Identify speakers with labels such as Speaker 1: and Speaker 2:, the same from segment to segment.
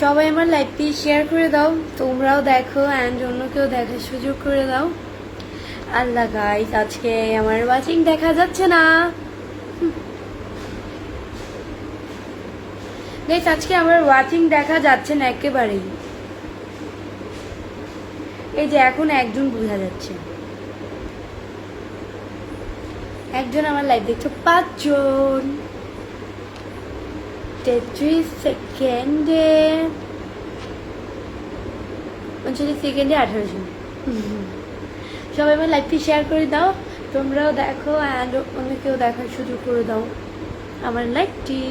Speaker 1: সবাই আমার লাইভটি শেয়ার করে দাও, তোমরাও দেখো অ্যান্ড অন্যকেও দেখার সুযোগ করে দাও। আল্লাহ গাইস, আজকে আমার ওয়াচিং দেখা যাচ্ছে না। গাইস, আজকে আমার ওয়াচিং দেখা যাচ্ছে না একেবারেই। এই যে এখন একজন বোঝা যাচ্ছে, একজন আমার লাইভ দেখছো, 5 জন। 33 সেকেন্ডে 39 সেকেন্ডে 18 জন। সবাই আমার লাইভটি শেয়ার করে দাও, তোমরাও দেখো অ্যান্ড অন্যকেও দেখার সুযোগ করে দাও আমার লাইভটি।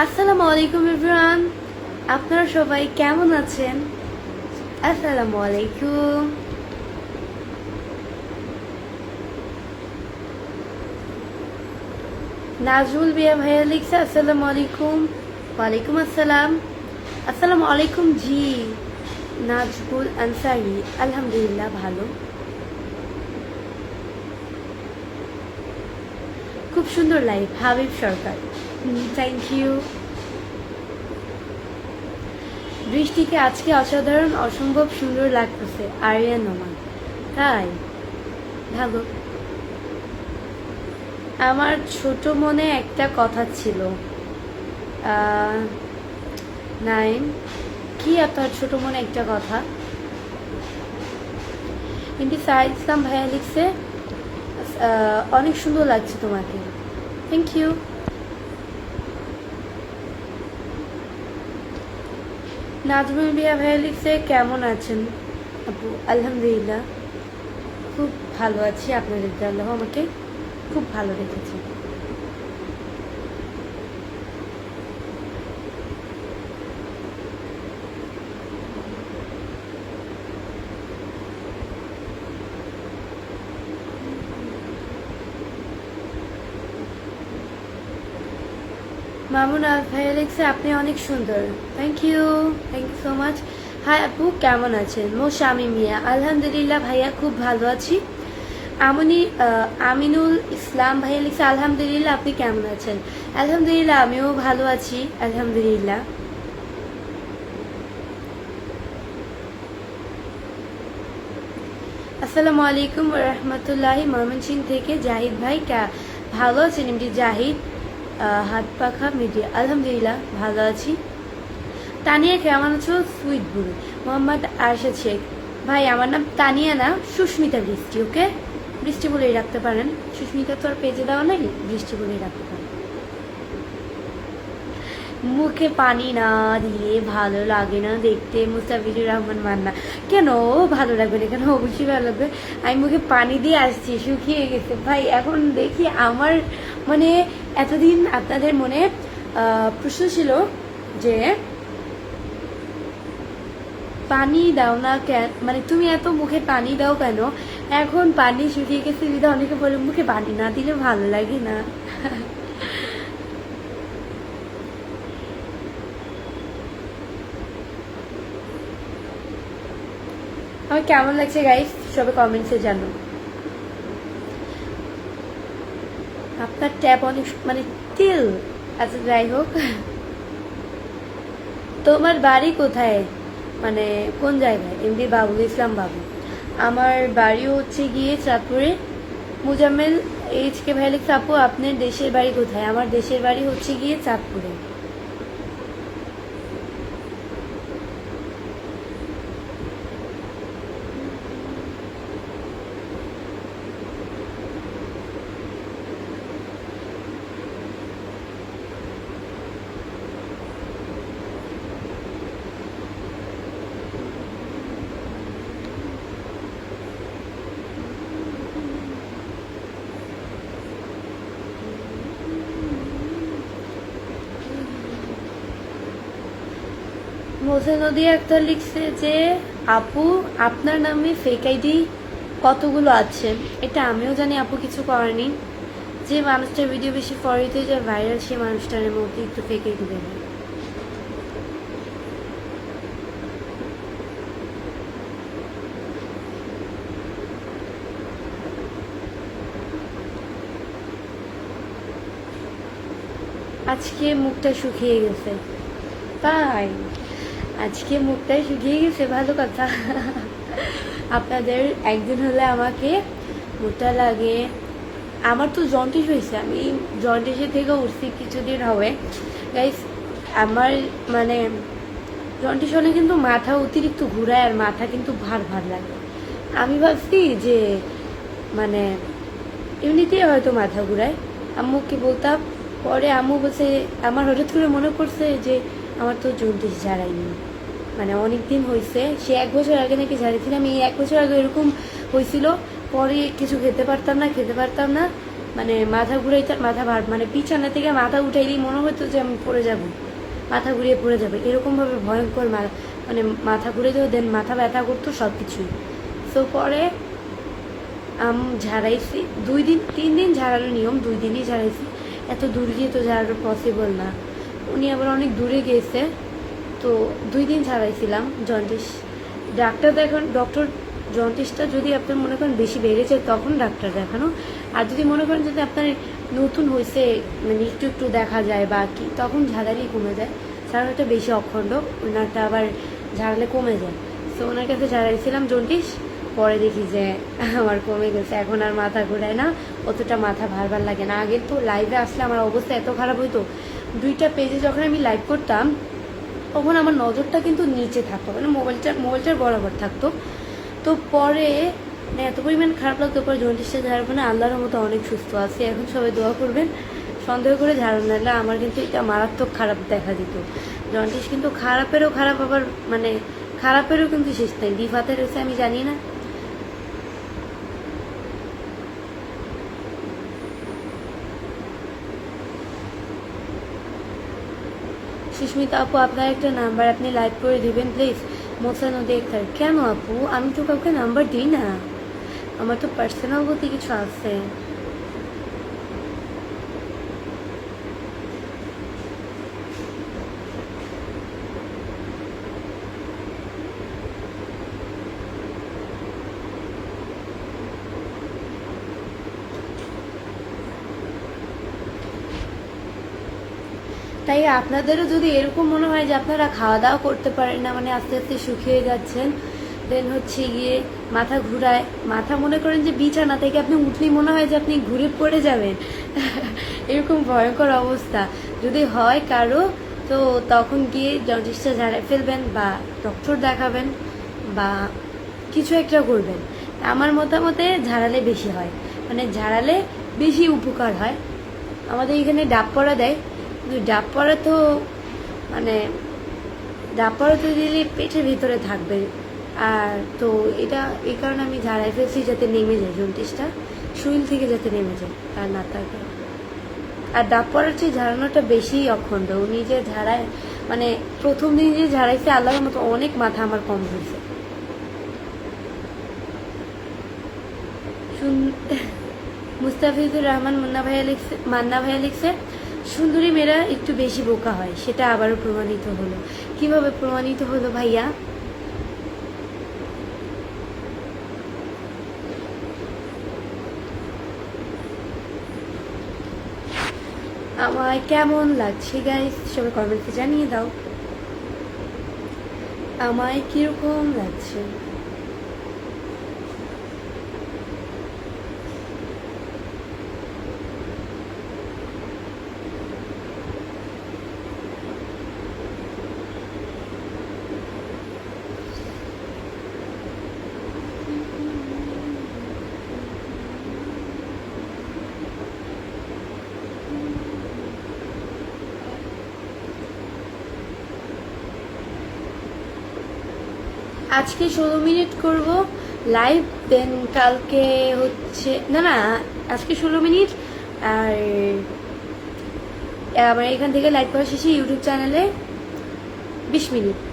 Speaker 1: আসসালামু আলাইকুম এভরিওয়ান, আপনারা সবাই কেমন আছেন? আসসালামু আলাইকুম। নাজমুল বিয়া ভাইয়া লিখছে আসসালামু আলাইকুম। ওয়ালাইকুম আসসালাম। আসসালামু আলাইকুম জি। নাজমুল আনসারি, আলহামদুলিল্লাহ ভালো। খুব সুন্দর live, Habib Sarkar, thank you. বৃষ্টিকে আজকে অসাধারণ অসম্ভব সুন্দর লাগতেছে, আরিয়ান নোমান। তাই ভালো। আমার ছোট মনে একটা কথা ছিল। নাইম, কি আপনার ছোট মনে একটা কথা? কিন্তু সাইদ ইসলাম ভাইয়া লিখছে অনেক সুন্দর লাগছে তোমাকে, থ্যাংক ইউ। নাজমুল বিয়া ভাইয়া লিখছে কেমন আছেন আপু? আলহামদুলিল্লাহ খুব ভালো আছি, আপনাদের আল্লাহ আমাকে খুব ভালো রেখেছে। মামুন আল ভাইয়া লিখছে আপনি অনেক সুন্দর, thank you so much. Hi আপু, কেমন আছেন? মো শামি মিয়া, আলহামদুলিল্লাহ ভাইয়া খুব ভালো আছি। আমিনুল ইসলাম ভাইয়া লিখছে আলহামদুলিল্লাহ, আপনি কেমন আছেন? আলহামদুলিল্লাহ আমিও ভালো আছি, আলহামদুলিল্লাহ। আসসালামু আলাইকুম রহমতুল্লাহি। ময়মনসিংহ থেকে জাহিদ ভাই, ভালো আছেন এমডি জাহিদ? হাত পাখা মিডিয়া, আলহামদুলিল্লাহ ভালো আছি। তানিয়া কেমন আছো? সুইট বুড়ি। মোহাম্মদ আরশাদ শেখ ভাই, আমার নাম তানিয়া না, সুস্মিতা বৃষ্টি। ওকে, বৃষ্টি বলেই রাখতে পারেন, সুস্মিতা তো আর পেজে দেওয়া নাই, বৃষ্টি বলেই রাখতে পারেন। মুখে পানি না দিলে ভালো লাগে না দেখতে, মুস্তাফিজুর রহমান মান্না। কেন ভালো লাগবে না? কেন, অবশ্যই ভালো লাগবে। আমি মুখে পানি দিয়ে আসছি, শুকিয়ে গেছে ভাই। এখন দেখি আমার মানে এতদিন আপনাদের মনে প্রশ্ন ছিল যে পানি দাও না কেন, মানে তুমি এত মুখে পানি দাও কেন? এখন পানি শুকিয়ে গেছে, দিদা অনেকে বলে মুখে পানি না দিলে ভালো লাগে না। আমার কেমন লাগছে গাইস সবে কমেন্টসে জানো। আপনার ট্যাপ অনেক মানে তিল। আচ্ছা যাই হোক, তোমার বাড়ি কোথায়, মানে কোন জায়গায়? এমডি বাবুল ইসলাম বাবু। আমার বাড়িও হচ্ছে গিয়ে চাঁদপুরে। মুজাম্মেল এইচ কে ভাই লিখছে আপু আপনার দেশের বাড়ি কোথায়? আমার দেশের বাড়ি হচ্ছে গিয়ে চাঁদপুরে। মোসেনদী আক্তার লিখছে যে আপু আপনার নামে ফেক আইডি কতগুলো আছে? এটা আমিও জানি আপু, কিছু করার নেই। যে মানুষটার ভিডিও বেশি ফরিতে যায় ভাইরাল, সেই মানুষটার মধ্যে একটু ফেক আইডি দেবে। আজকে মুখটা শুকিয়ে গেছে। তাই আজকে মুখটাই শুকিয়ে গেছে, ভালো কথা। আপনাদের একদিন হলে আমাকে মুখটা লাগে। আমার তো জন্ডিস হয়েছে, আমি জন্ডিসের থেকে উঠছি কিছুদিন হবে গাইস। আমার মানে জন্ডিস হলে কিন্তু মাথা অতিরিক্ত ঘুরায় আর মাথা কিন্তু ভার ভার লাগে। আমি ভাবছি যে মানে এমনিতেই হয়তো মাথা ঘুরায়, আম্মুকে বলতাম। পরে আম্মু বলছে, আমার হঠাৎ করে মনে পড়ছে যে আমার তো জন্ডিস ঝাড়াইনি, মানে অনেক দিন হয়েছে। সে 1 বছর আগে নাকি ঝাড়িয়েছিলাম, এই 1 বছর আগে এরকম হয়েছিল। পরে কিছু খেতে পারতাম না, মানে মাথা ঘুরাইতে, মাথা ভার, মানে বিছানা থেকে মাথা উঠাইলেই মনে হতো যে আমি পড়ে যাব, মাথা ঘুরিয়ে পড়ে যাবে, এরকমভাবে ভয়ঙ্কর মানে মাথা ঘুরে যেত, দেন মাথা ব্যথা করতো সব কিছুই। তো পরে ঝাড়াইছি 2 দিন 3 দিন ঝাড়ানোর নিয়ম, 2 দিনই ঝাড়াইছি। এত দূর গিয়ে তো ঝাড়ানো পসিবল না, উনি আবার অনেক দূরে গিয়েছে, তো 2 দিন ঝাড়াইছিলাম। জন্ডিস ডাক্তার ডক্টর জন্ডিসটা যদি আপনার মনে করেন বেশি বেড়েছে তখন ডাক্তার দেখানো, আর যদি মনে করেন যদি আপনার নতুন হয়েছে মানে একটু দেখা যায় বা কি, তখন ঝাড়ালেই কমে যায়। ঝাড়ানোটা বেশি অখণ্ড, ওনারটা আবার ঝাড়ালে কমে যায়। তো ওনার কাছে ঝাড়াইছিলাম জন্ডিস, পরে দেখি যে আমার কমে গেছে, এখন আর মাথা ঘোরায় না, অতটা মাথা ভার লাগে না। আগে তো লাইভে আসলে আমার অবস্থা এত খারাপ হইতো, 2টা পেজে যখন আমি লাইভ করতাম তখন আমার নজরটা কিন্তু নিচে থাকতো, মানে মোবাইলটার বরাবর থাকতো। তো পরে মানে এত পরিমাণ খারাপ লাগতো, পরে জন্ডিসটা ঝাড়ার মানে আল্লাহর মতো অনেক সুস্থ আছে এখন। সবাই দোয়া করবেন, সন্দেহ করে ঝাড়ুন, নাহলে আমার কিন্তু এটা মারাত্মক খারাপ দেখা দিত। জন্ডিস কিন্তু খারাপেরও খারাপ, আবার মানে খারাপেরও কিন্তু শেষ নেই। ডিফাতে রয়েছে আমি জানি না। সুস্মিতা আপু, আপনার একটা নাম্বার আপনি লাইভ করে দিবেন প্লিজ। মোসানদী আক্তার, কেন আপু? আমি তো কাউকে নাম্বার দিই না, আমার তো পার্সোনাল বলতে কিছু আছে। তাই আপনাদেরও যদি এরকম মনে হয় যে আপনারা খাওয়া দাওয়া করতে পারেন না, মানে আস্তে আস্তে শুকিয়ে যাচ্ছেন, দেন হচ্ছে গিয়ে মাথা ঘুরায়, মাথা মনে করেন যে বিছানা থেকে আপনি উঠলেই মনে হয় যে আপনি ঘুরে পড়ে যাবেন, এরকম ভয়ঙ্কর অবস্থা যদি হয় কারো, তো তখন গিয়ে জন্ডিসটা ঝাড়াই ফেলবেন বা ডক্টর দেখাবেন বা কিছু একটা করবেন। আমার মতামতে ঝাড়ালে বেশি হয়, মানে ঝাড়ালে বেশি উপকার হয়। আমাদের এখানে ডাব পড়া দেয়, ডাব পড়া তো মানে ডাব পড়া তো দিলে পেটের ভিতরে থাকবে, আর তো এটা এই কারণে আমি ঝাড়াই ফেলছি যাতে নেমে যায় জন্ডিসটা, শরীর থেকে যাতে নেমে যায় আর না থাকে। আর ডাব পড়ার চেয়ে ঝাড়ানোটা বেশি অখণ্ড। উনি যে ঝাড়ায়, মানে প্রথম দিন যে ঝাড়াইছে আল্লাহর মতো অনেক মাথা আমার কম হয়েছে। মুস্তাফিজুর রহমান মান্না ভাইয়া লিখছে, সুন্দরী মেয়েরা একটু বেশি বোকা হয়, সেটা আবারও প্রমাণিত হলো। কিভাবে প্রমাণিত হলো ভাইয়া? আমায় কেমন লাগছে গাইস সবাই কমেন্টে জানিয়ে দাও, আমায় কিরকম লাগছে। আজকে 16 মিনিট করব লাইভ, দেন কালকে হচ্ছে না আজকে 16 মিনিট, আর আমার এখান থেকে লাইভ করা শেষে ইউটিউব চ্যানেলে 20 মিনিট।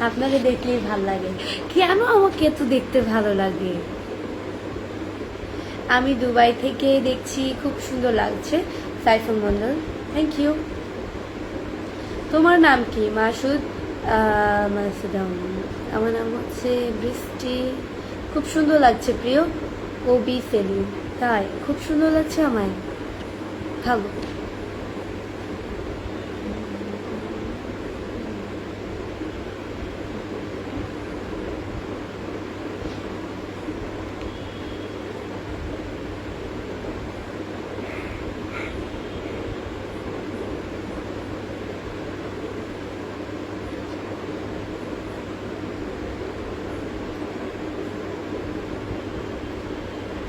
Speaker 1: আপনাদের দেখলেই ভালো লাগে, কেন আমাকে এত দেখতে ভালো লাগে? আমি দুবাই থেকে দেখছি, খুব সুন্দর লাগছে। Saiful Mondal, thank you. তোমার নাম কি? মাসুদ মাসুদ আমার নাম হচ্ছে বৃষ্টি। খুব সুন্দর লাগছে প্রিয়। কবি সেলিম, তাই খুব সুন্দর লাগছে আমায়, ভালো।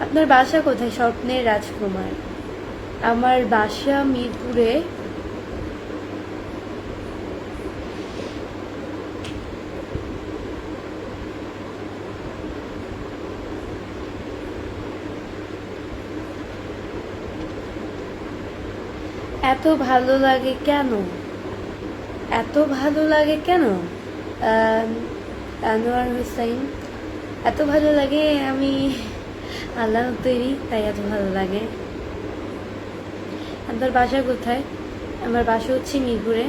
Speaker 1: আপনার বাসা কোথায়? স্বপ্নের রাজকুমার। আমার বাসা মিরপুরে। এত ভালো লাগে কেন? এত ভালো লাগে কেন? আনোয়ার হোসেন, এত ভালো লাগে, আমি আল্লাহ তৈরি, তাই এত ভালো লাগে। আপনার বাসা কোথায়? আমার বাসা হচ্ছে মিরপুরে।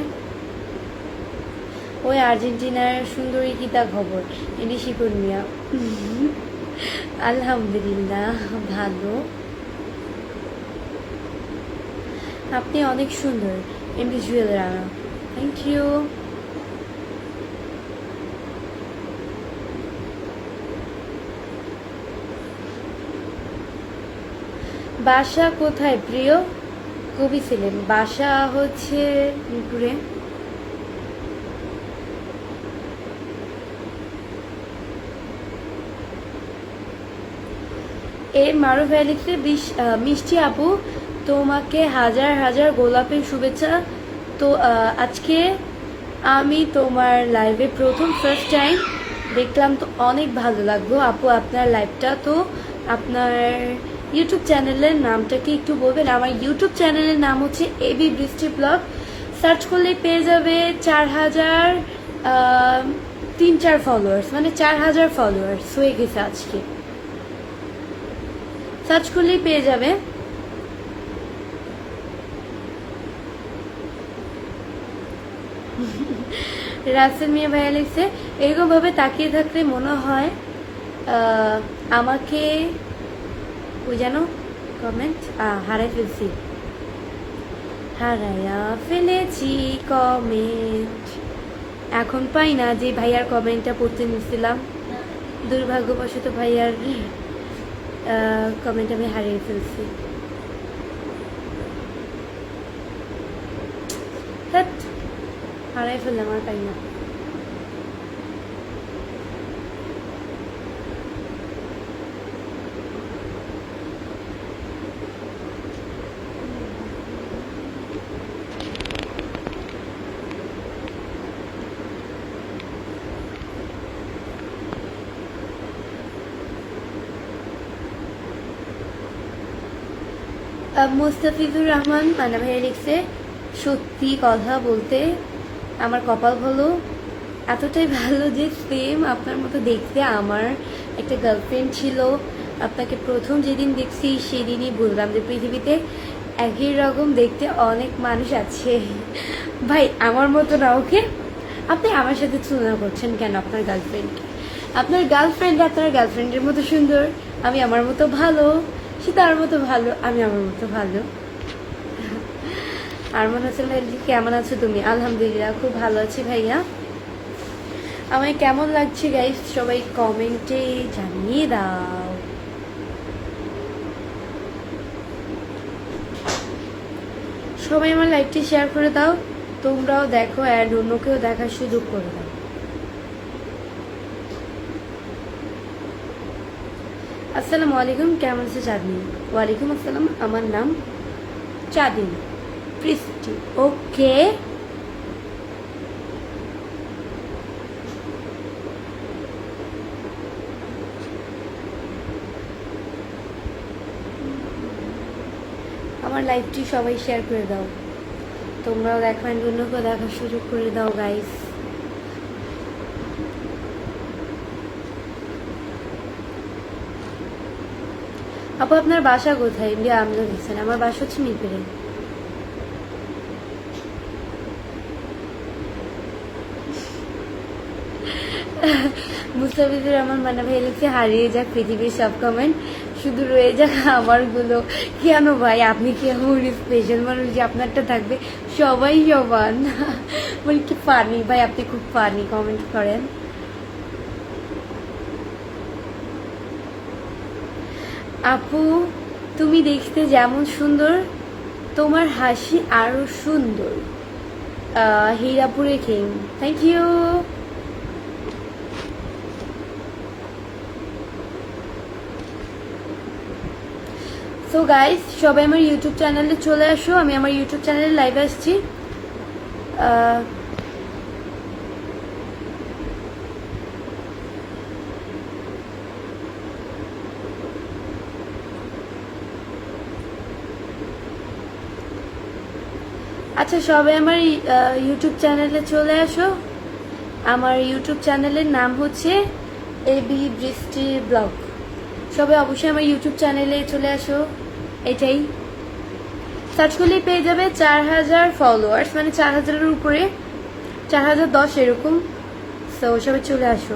Speaker 1: ওই আর্জেন্টিনার সুন্দরী কি তা খবর? এটি শিকন মিয়া। আলহামদুলিল্লাহ ভালো। আপনি অনেক সুন্দর। MD Jewel Rana, thank you. বাসা কোথায় প্রিয়? কবি ছিলেন। বাসা হচ্ছে মিরপুরে। এ মারুফ লিখছে, মিষ্টি আপু তোমাকে হাজার হাজার গোলাপের শুভেচ্ছা। তো আজকে আমি তোমার লাইভে প্রথম ফার্স্ট টাইম দেখলাম, তো অনেক ভালো লাগলো আপু আপনার লাইভটা। তো আপনার ইউটিউব চ্যানেলের নামটা কি একটু বলবেন? আমার ইউটিউব চ্যানেলের নাম হচ্ছে এবি বৃষ্টি ব্লগ। সার্চ করলে পেয়ে যাবে 4000 3-4 ফলোয়ার্স, মানে 4000 ফলোয়ার্স হয়ে গেছে আজকে। সার্চ করলেই পেয়ে যাবে। রাসেল মিয়া ভাইয়া লিখছে, এরকম ভাবে তাকিয়ে থাকলে মনে হয় আমাকে ওই যেন কমেন্ট হারাই ফেলছি, হারাইয়া ফেলেছি কমেন্ট। এখন পাই না যে ভাইয়ার কমেন্টটা পড়তে নিছিলাম, দুর্ভাগ্যবশত ভাইয়ার কমেন্ট আমি হারিয়ে ফেলছি। হারাই ফেললাম, আর পাই না। মুস্তাফিজুর রহমান মানা ভাইয়া লিখছে, সত্যি কথা বলতে আমার কপাল ভালো, এতটাই ভালো যে সেম আপনার মতো দেখতে আমার একটা গার্লফ্রেন্ড ছিল। আপনাকে প্রথম যেদিন দেখছি সেদিনই বললাম যে পৃথিবীতে একই রকম দেখতে অনেক মানুষ আছে। ভাই আমার মতো না, ওকে? আপনি আমার সাথে তুলনা করছেন কেন আপনার গার্লফ্রেন্ডকে? আপনার গার্লফ্রেন্ড আপনার গার্লফ্রেন্ডের মতো সুন্দর, আমি আমার মতো ভালো, সে তার মতো ভালো, আমি আমার মতো ভালো। আরমান হোসেন ভাই, কেমন আছো তুমি? আলহামদুলিল্লাহ খুব ভালো আছি ভাইয়া। আমায় কেমন লাগছে গাইস সবাই কমেন্টে জানিয়ে দাও। সবাই আমার লাইভটি শেয়ার করে দাও, তোমরাও দেখো আর অন্যকেও দেখার সুযোগ করে দাও। আসসালামু আলাইকুম, কেমন আছে চাঁদনি? ওয়ালাইকুম আসসালাম, আমার নাম চাঁদনি বৃষ্টি। ওকে, আমার লাইভটি সবাই শেয়ার করে দাও, তোমরাও দেখো অ্যান্ড অন্যকেও দেখার সুযোগ করে দাও গাইস। আপু আপনার বাসা কোথায়? ইন্ডিয়া আমলা দিচ্ছেন। আমার বাসা হচ্ছে মিরপুরে। মুস্তাফিজুর রহমান মান্না ভাই লিখছে হারিয়ে যাক পৃথিবীর সব কমেন্ট, শুধু রয়ে যাক আমারগুলো। কেন ভাই, আপনি কি এমন স্পেশাল মানুষ যে আপনারটা থাকবে? সবাই সমান। বলি কি ফানি ভাই, আপনি খুব ফানি কমেন্ট করেন। আপু তুমি দেখতে যেমন সুন্দর, তোমার হাসি আরো সুন্দর। হীরাপুরে king, thank you. So guys, সবাই আমার ইউটিউব চ্যানেলে চলে আসো, আমি আমার ইউটিউব চ্যানেলে লাইভ আসছি। আচ্ছা, সবাই আমার ইউটিউব চ্যানেলে চলে আসো। আমার ইউটিউব চ্যানেলের নাম হচ্ছে এবি বৃষ্টি ব্লগ। সবাই অবশ্যই আমার ইউটিউব চ্যানেলে চলে আসো। এটাই সার্চ করলেই পেয়ে যাবে 4000 ফলোয়ার্স, মানে 4000-এর উপরে, 4010 এরকম। সো সবাই চলে আসো।